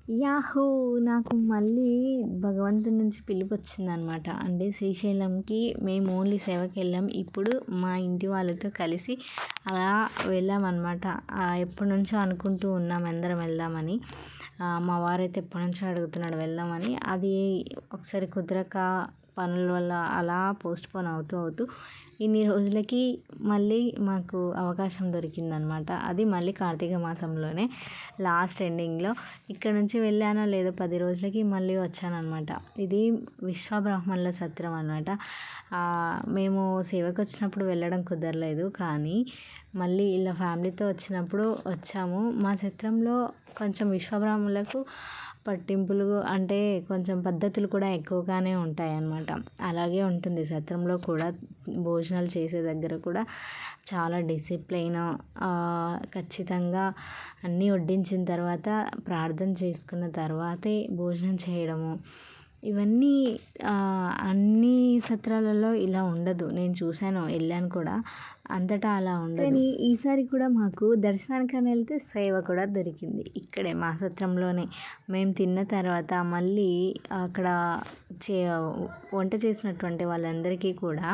Yahoo! నాకు మళ్ళీ భగవంతుడి నుంచి పిలుపొచ్చిందనమాట. అంటే శ్రీశైలంకి మేము ఓన్లీ సేవకెళ్ళాం. ఇప్పుడు మా ఇంటి వాళ్ళతో కలిసి అలా వెళ్ళామనమాట. ఎప్పటినుంచో అనుకుంటూ ఉన్నాం అందరం వెళ్దామని. మా వారైతే ఎప్పటినుంచో అడుగుతున్నాడు వెళ్దామని. అది ఒకసారి కుదరక పనుల వల్ల అలా పోస్ట్‌పోన్ అవుతూ ఇన్ని రోజులకి మళ్ళీ మాకు అవకాశం దొరికిందనమాట. అది మళ్ళీ కార్తీక మాసంలోనే లాస్ట్ ఎండింగ్‌లో. ఇక్కడ నుంచి వెళ్ళానో లేదో 10 రోజులకి మళ్ళీ వచ్చాననమాట. ఇది విశ్వబ్రాహ్మణుల సత్రం అనమాట. మేము సేవకొచ్చినప్పుడు వెళ్ళడం కుదరలేదు. కానీ మళ్ళీ ఇలా ఫ్యామిలీతో వచ్చినప్పుడు వచ్చాము. మా సత్రంలో కొంచెం విశ్వబ్రాహ్మణులకు పట్టింపులు అంటే కొంచెం పద్ధతులు కూడా ఎక్కువగానే ఉంటాయన్నమాట. అలాగే ఉంటుంది సత్రంలో కూడా. భోజనాలు చేసే దగ్గర కూడా చాలా డిసిప్లైన్, ఖచ్చితంగా అన్నీ వడ్డించిన తర్వాత ప్రార్థన చేసుకున్న తర్వాతే భోజనం చేయడము. ఇవన్నీ అన్ని సత్రాలలో ఇలా ఉండదు. నేను చూశాను, వెళ్ళాను కూడా. అంతటా అలా ఉండదు. కానీ ఈసారి కూడా మాకు దర్శనానికని వెళ్తే సేవ కూడా దొరికింది. ఇక్కడే మా సత్రంలోనే. మేము తిన్న తర్వాత మళ్ళీ అక్కడ వంట చేసినటువంటి వాళ్ళందరికీ కూడా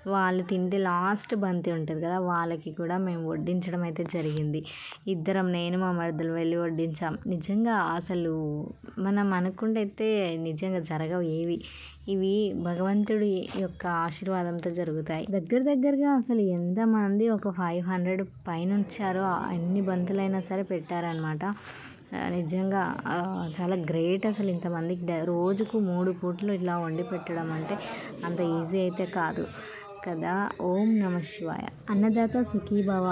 వాళ్ళు తింటే లాస్ట్ బంతి ఉంటుంది కదా, వాళ్ళకి కూడా మేము వడ్డించడం అయితే జరిగింది. ఇద్దరం, నేను మా మరదలు వెళ్ళి వడ్డించాం. నిజంగా అసలు మనం అనుకుంటే నిజంగా జరగవు ఏవి. ఇవి భగవంతుడి యొక్క ఆశీర్వాదంతో జరుగుతాయి. దగ్గరగా అసలు ఎంతమంది ఒక 500 పైన వచ్చారో ఎన్ని బంతులైనా సరే పెట్టారనమాట. నిజంగా చాలా గ్రేట్ అసలు ఇంతమందికి రోజుకు 3 పూటలు ఇలా వండి పెట్టడం అంటే అంత ఈజీ అయితే కాదు కదా. ఓం నమ శివాయ. అన్నదాత సుఖీభవ